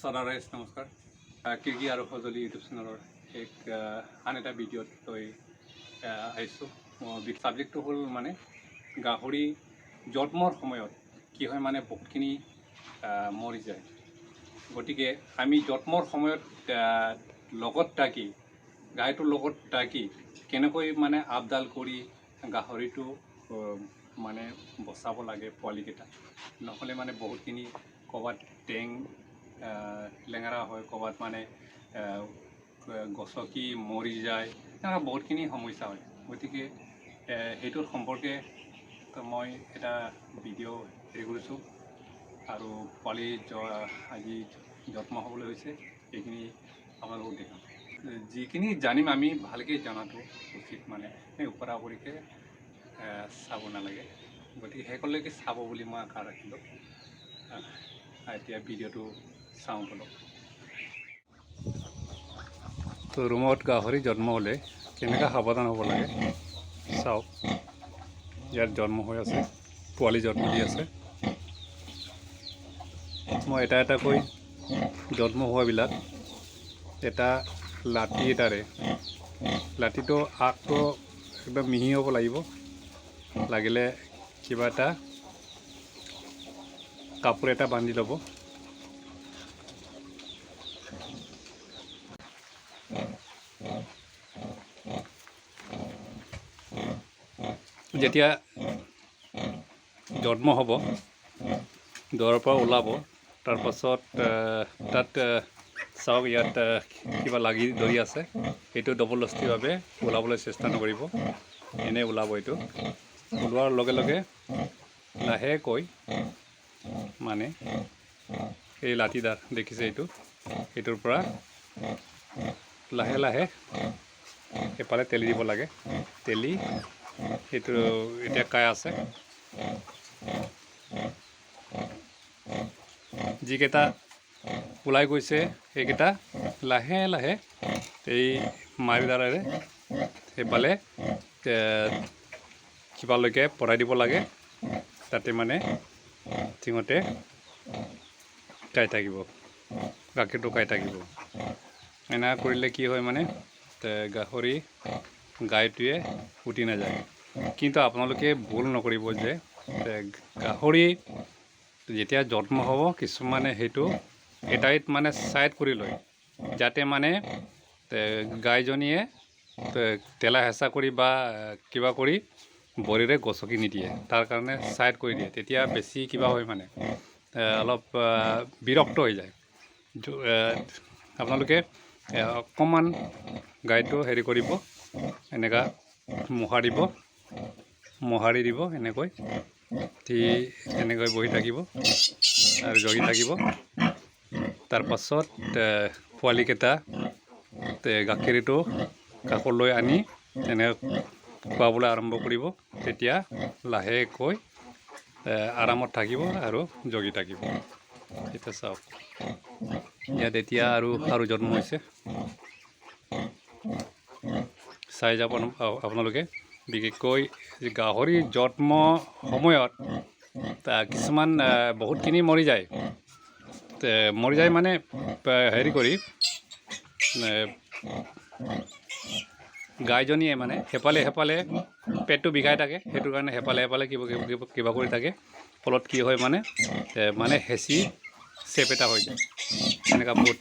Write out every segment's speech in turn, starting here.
সদাৰাইজ নমস্কাৰ। কীৰ্তি আৰু সঁজুলি ইউটিউব চেনেলৰ আন এটা ভিডিঅ'ত লৈ আহিছোঁ। ছাবজেক্টটো হ'ল গাহৰি জন্মৰ সময়ত কি হয় বহুতখিনি মৰি যায়। গতিকে আমি জন্মৰ সময়ত লগত থাকি গাহৰিটোৰ লগত থাকি কেনেকৈ আপডাল কৰি গাহৰিটো বচাব লাগে পোৱালিকেইটা, নহ'লে বহুতখিনি ক'ৰবাত টেং লেঙেৰা হয়, ক'ৰবাত গছকি মৰি যায়, তেনেকুৱা বহুতখিনি সমস্যা হয়। গতিকে সেইটোৰ সম্পৰ্কে মই এটা ভিডিঅ' হেৰি কৰিছোঁ আৰু পোৱালি আজি জন্ম হ'বলৈ হৈছে সেইখিনি আপোনালোকক দেখাম। যিখিনি জানিম আমি ভালকৈ জনাটো উচিত, ওপৰা ওপৰিকৈ চাব নালাগে। গতিকে সেইকলৈকে চাব বুলি মই আশা ৰাখিলোঁ। এতিয়া ভিডিঅ'টো চাওঁ বলক। তো ৰুমত গাহৰি জন্ম হ'লে কেনেকৈ সাৱধান হ'ব লাগে চাওক। ইয়াত জন্ম হৈ আছে, পোৱালি জন্ম দি আছে। মই এটা এটাকৈ জন্ম হোৱাবিলাক এটা লাঠি এটাৰে, লাঠিটো আগটো একদম মিহি হ'ব লাগিব, লাগিলে কিবা এটা কাপোৰ এটা বান্ধি ল'ব। যেতিয়া জন্ম হ'ব, দৰৰ পৰা ওলাব, তাৰপাছত তাত চাওক ইয়াত কিবা লাগি ধৰি আছে, সেইটো জবৰদস্তিভাৱে ওলাবলৈ চেষ্টা নকৰিব, এনেই ওলাব। এইটো ওলোৱাৰ লগে লগে লাহেকৈ এই লাঠিডাল দেখিছে এইটোৰ পৰা লাহে লাহে এফালে তেলি দিব লাগে। তেলি সেইটো এতিয়া কাই আছে, যিকেইটা ওলাই গৈছে সেইকেইটা লাহে লাহে এই মাৰিডালেৰে সেইফালে কিবালৈকে পঠাই দিব লাগে, যাতে সিহঁতে খাই থাকিব, গাখীৰটো খাই থাকিব। এনেকুৱা কৰিলে কি হয় গাহৰি গাইটোৱে উটি নাযায়। কিন্তু আপোনালোকে ভুল নকৰিব যে গাহৰি যেতিয়া জন্ম হ'ব কিছুমানে সেইটো এটাইত ছাইড কৰি লয়, যাতে গাইজনীয়ে তেলা হেঁচা কৰি বা কিবা কৰি ভৰিৰে গছকি নিদিয়ে, তাৰ কাৰণে ছাইড কৰি দিয়ে। তেতিয়া বেছি কিবা হয় অলপ বিৰক্ত হৈ যায়। আপোনালোকে অকণমান গাইটো হেৰি কৰিব, এনেকুৱা মোহাৰি দিব এনেকৈ, এনেকৈ বহি থাকিব আৰু জগি থাকিব। তাৰপাছত পোৱালিকেইটা গাখীৰটো কাষলৈ আনি এনেকৈ খুৱাবলৈ আৰম্ভ কৰিব। তেতিয়া লাহেকৈ আৰামত থাকিব আৰু জগি থাকিব। এতিয়া চাওক ইয়াত এতিয়া আৰু জন্ম হৈছে, চাই যাব আপোনালোকে। বিশেষকৈ গাহৰি জন্ম সময়ত কিছুমান বহুতখিনি মৰি যায় হেৰি কৰি গাইজনীয়ে হেপালে হেপালে পেটটো বিষাই থাকে, সেইটো কাৰণে হেপালে হেপালে কিবা কৰি থাকে। ফলত কি হয় হেঁচি চেপ এটা হৈ যায়। এনেকুৱা বহুত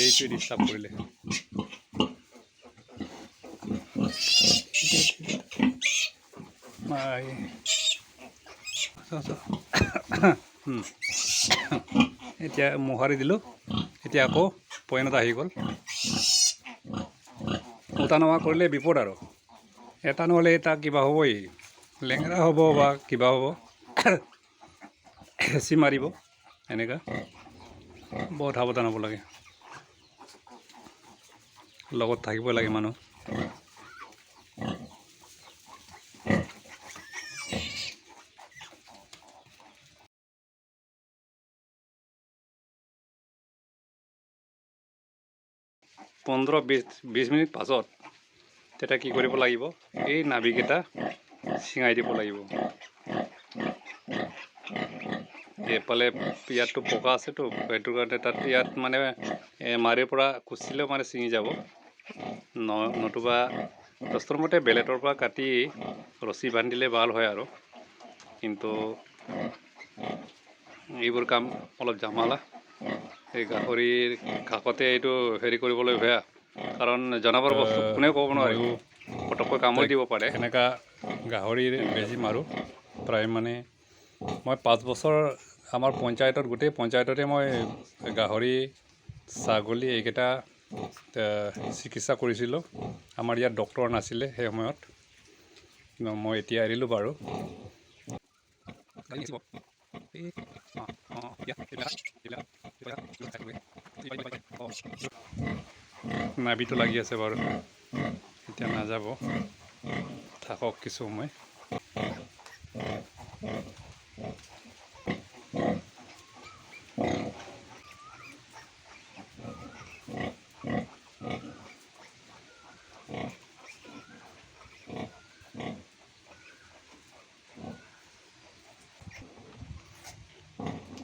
এইটোৱে ডিষ্টাৰ্ব কৰিলে। এতিয়া মোহাৰি দিলোঁ, এতিয়া আকৌ পইণ্টত আহি গ'ল। উঠা নমা কৰিলে বিপদ আৰু, এটা নহ'লে এটা কিবা হ'বই, লেঙেৰা হ'ব বা কিবা হ'ব, হেঁচি মাৰিব। এনেকুৱা বহুত সাৱধান হ'ব লাগে, লগত থাকিব লাগে মানুহ। পোন্ধৰ বিছ মিনিট পাছত তেতিয়া কি কৰিব লাগিব, এই নাভিকেইটা ছিঙাই দিব লাগিব। এফালে ইয়াতটো পকা আছেতো সেইটো কাৰণে তাত ইয়াত মানে মাৰিৰ পৰা কুচিলেও মানে ছিঙি যাব নতুবা দস্তৰ মতে বেলেটৰ পৰা কাটি ৰছী বান্ধিলে ভাল হয় আৰু কিন্তু এইবোৰ কাম অলপ জামালা এই গাহৰিৰ কাষতে এইটো হেৰি কৰিবলৈ বেয়া কাৰণ জনাবৰ বস্তু কোনেও ক'ব নোৱাৰে পটককৈ কামুৰি দিব পাৰে এনেকুৱা গাহৰিৰ বেজী মাৰোঁ প্ৰায় মানে মই 5 বছৰ আমাৰ পঞ্চায়তত গোটেই পঞ্চায়ততে মই গাহৰি ছাগলী এইকেইটা চিকিৎসা কৰিছিলোঁ আমাৰ ইয়াত ডক্টৰ নাছিলে সেই সময়ত মই এতিয়া এৰিলোঁ বাৰু নাভিটো লাগি আছে বাৰু এতিয়া নাযাব থাকক কিছু সময়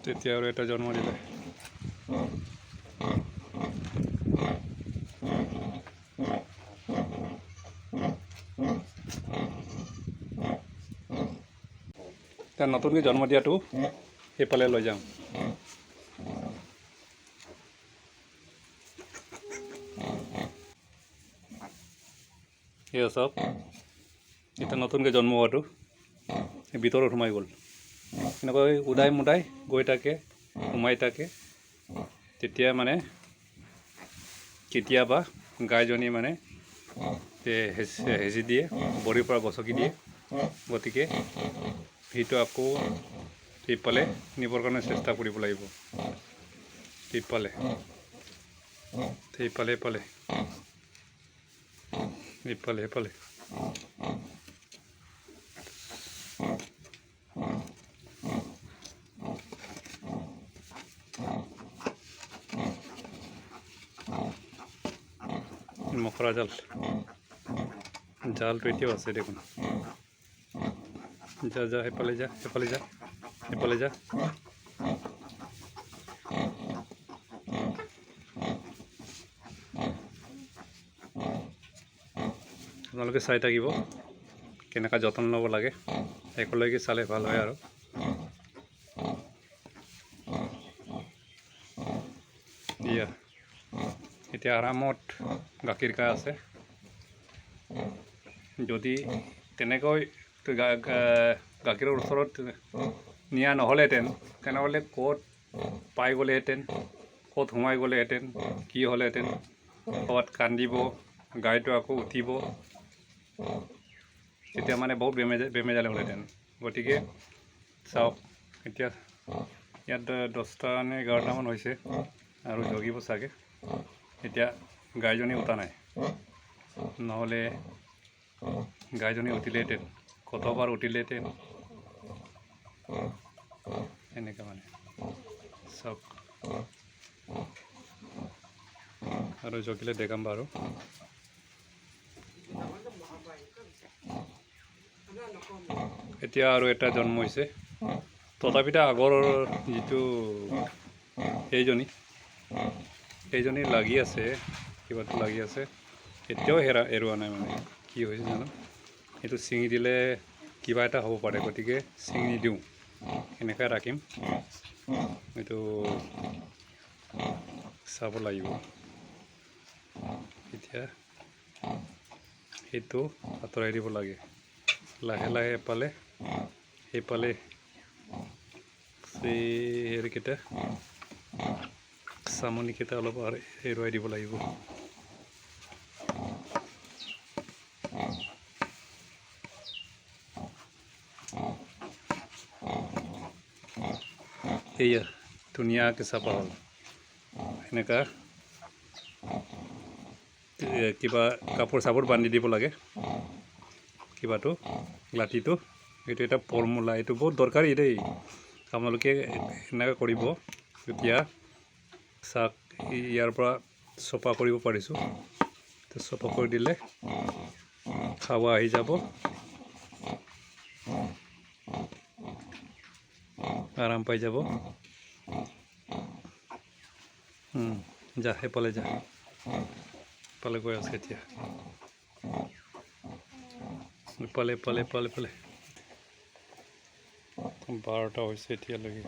তেতিয়া আৰু এটা জন্ম দিলে এতিয়া নতুনকৈ জন্ম দিয়াটো সেইফালে লৈ যাম সেয়া চাওক এতিয়া নতুনকৈ জন্ম হোৱাটো ভিতৰত সোমাই গ'ল এনেকৈ উদাই মুদাই গৈ থাকে সোমাই থাকে তেতিয়া মানে কেতিয়াবা গাইজনী মানে হেঁচি দিয়ে ভৰিৰ পৰা গছকি দিয়ে গতিকে সেইটো আকৌ সেইফালে নিবৰ কাৰণে চেষ্টা কৰিব লাগিব সেইফালে সেইফালে সেইফালে সেইফালে সেইফালে মকৰা জালটো এতিয়াও আছে দেখোন যা যা সেইফালে যা সেইফালে যা সেইফালে যা আপোনালোকে চাই থাকিব কেনেকৈ যত্ন ল'ব লাগে একেলগে চালে ভাল হয় আৰু ইয়া এতিয়া আৰামত গাখীৰ খাই আছে যদি তেনেকৈ গাখীৰৰ ওচৰত নিয়া নহ'লেহেঁতেন তেনেহ'লে ক'ত পাই গ'লেহেঁতেন ক'ত সোমাই গ'লেহেঁতেন কি হ'লেহেঁতেন ক'ৰবাত কান্দিব গাইটো আকৌ উঠিব তেতিয়া মানে বহুত বেমেজালি হ'লহেঁতেন গতিকে চাওক এতিয়া ইয়াত 10টা নে 11টামান হৈছে আৰু জগিব চাগে এতিয়া গাইজনী উঠা নাই নহ'লে গাইজনী উঠিলেহেঁতেন কতবাৰ উঠিলেহেঁতেন এনেকৈ মানে চাওক আৰু জগিলে দেখাম বাৰু এতিয়া আৰু এটা জন্ম হৈছে তথাপিতো আগৰ যিটো সেইজনী লাগি আছে কিবাটো লাগি আছে এতিয়াও এৰুৱা নাই মানে কি হৈছে জানো এইটো ছিঙি দিলে কিবা এটা হ'ব পাৰে গতিকে ছিঙি নিদিওঁ এনেকৈ ৰাখিম এইটো চাব লাগিব এতিয়া সেইটো আঁতৰাই দিব লাগে লাহে লাহে এফালে সেইফালে হেৰিকেইটা চামনিকেইটা অলপ এৰুৱাই দিব লাগিব এয়া ধুনীয়াকৈ চাফা হ'ল এনেকুৱা কিবা কাপোৰ চাপোৰ বান্ধি দিব লাগে কিবাটো লাঠিটো এইটো এটা ফৰ্মুলা এইটো বহুত দৰকাৰী দেই আপোনালোকে এনেকৈ কৰিব তেতিয়া চাক ইয়াৰ পৰা চফা কৰিব পাৰিছোঁ চফা কৰি দিলে খাৱা আহি যাব আৰাম পাই যাব। যা সেইফালে যা, পালে গৈ আছে এতিয়া, পালে 12টা হৈছে এতিয়ালৈকে।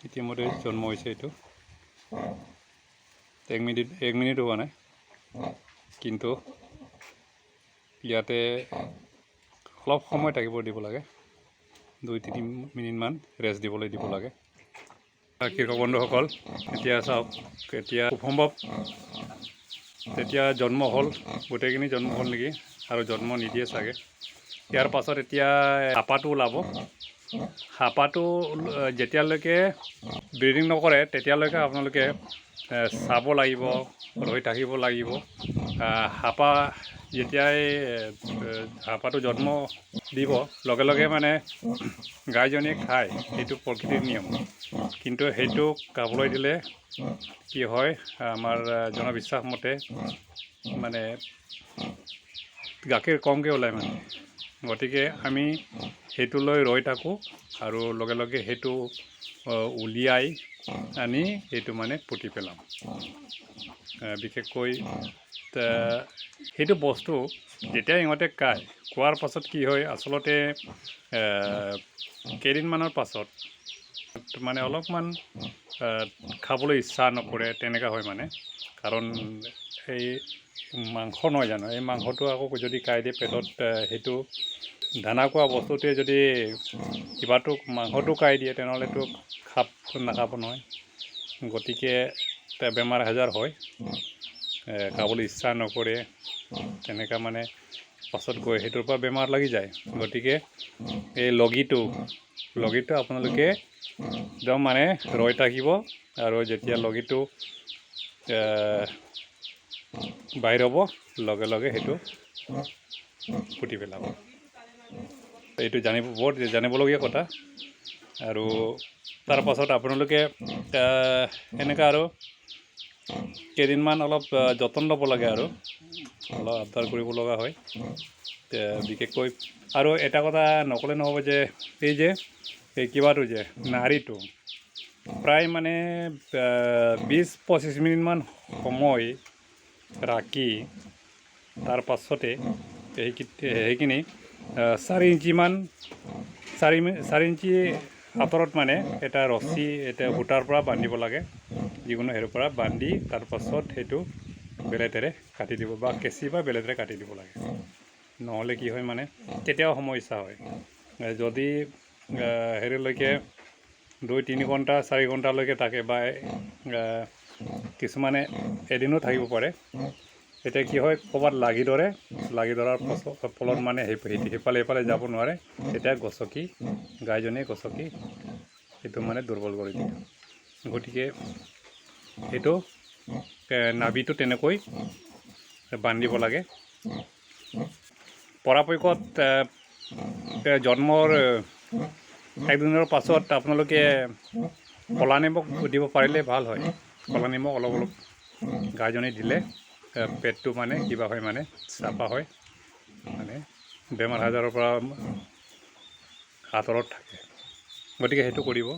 ইতিমধ্যে জন্ম হৈছে এইটো। 1 মিনিট হোৱা নাই, কিন্তু ইয়াতে অলপ সময় থাকিব দিব লাগে, 2-3 মিনিটমান ৰেষ্ট দিবলৈ দিব লাগে। কৃষক বন্ধুসকল, এতিয়া চাওক, এতিয়া খুব সম্ভৱ তেতিয়া জন্ম হ'ল, গোটেইখিনি জন্ম হ'ল নেকি, আৰু জন্ম নিদিয়ে চাগে। ইয়াৰ পাছত এতিয়া হাপাটো ওলাব। হাপাটো যেতিয়ালৈকে ব্ৰিডিং নকৰে তেতিয়ালৈকে আপোনালোকে চাব লাগিব, ৰৈ থাকিব লাগিব। হাপা যেতিয়াই হাপাটো জন্ম দিব, লগে লগে মানে গাইজনীয়ে খায়, সেইটো প্ৰকৃতিৰ নিয়ম। কিন্তু সেইটো খাবলৈ দিলে কি হয়, আমাৰ জনবিশ্বাস মতে মানে গাখীৰ কমকৈ ওলায় মানে। গতিকে আমি সেইটোলৈ ৰৈ থাকোঁ, আৰু লগে লগে সেইটো উলিয়াই আনি সেইটো মানে পুতি পেলাম। বিশেষকৈ সেইটো বস্তু যেতিয়া ইহঁতে খোৱাৰ পাছত কি হয়, আচলতে কেইদিনমানৰ পাছত মানে অলপমান খাবলৈ ইচ্ছা নকৰে, তেনেকুৱা হয় মানে। কাৰণ এই মাংস নহয় জানো, এই মাংসটো আকৌ যদি খাই দিয়ে পেটত, সেইটো দানা খোৱা বস্তুটোৱে যদি কিবাটো মাংসটো খাই দিয়ে, তেনেহ'লেতো নাখাব নহয়। গতিকে বেমাৰ আজাৰ হয়, খাবলৈ ইচ্ছা নকৰে, তেনেকুৱা মানে পাছত গৈ সেইটোৰ পৰা বেমাৰ লাগি যায়। গতিকে এই লগিটো আপোনালোকে একদম মানে ৰৈ থাকিব, আৰু যেতিয়া লগিটো বাহিৰ হ'ব, লগে লগে সেইটো পুতি পেলাব। এইটো বৰ জানিবলগীয়া কথা। আৰু তাৰ পাছত আপোনালোকে এনেকুৱা আৰু কেইদিনমান অলপ যতন ল'ব লাগে, আৰু অলপ আপডাল কৰিব লগা হয় বিশেষকৈ। আৰু এটা কথা নক'লে নহ'ব যে এই কিবাটো যে নাড়ীটো প্ৰায় মানে 20-25 মিনিটমান সময় ৰাখি, তাৰ পাছতে সেইখিনি 4 ইঞ্চি আঁতৰত মানে এটা ৰছী, এটা সূতাৰ পৰা বান্ধিব লাগে, যিকোনো হেৰিৰ পৰা বান্ধি তাৰ পাছত সেইটো বেলেতেৰে কাটি দিব, বা কেঁচি বা বেলেতেৰে কাটি দিব লাগে। নহ'লে কি হয় মানে তেতিয়াও সমস্যা হয়। যদি হেৰিলৈকে 2-3 ঘণ্টা 4 ঘণ্টালৈকে থাকে, বা কিছুমানে এদিনো থাকিব পাৰে, তেতিয়া কি হয়, ক'ৰবাত লাগি ধৰাৰ ফলত মানে সেইফালে যাব নোৱাৰে, তেতিয়া গাইজনীয়ে গছকি সেইটো মানে দুৰ্বল কৰি দিয়ে। গতিকে সেইটো নাভিটো তেনেকৈ বান্ধিব লাগে। পৰাপক্ষত জন্মৰ 1 দিনৰ পাছত আপোনালোকে ক'লা নিমখ দিব পাৰিলে ভাল হয়। ক'লা নিমখ অলপ গাইজনী দিলে পেটটো মানে কিবা হয়, মানে চাফা হয়, মানে বেমাৰ আজাৰৰ পৰা আঁতৰত থাকে। গতিকে সেইটো কৰিব।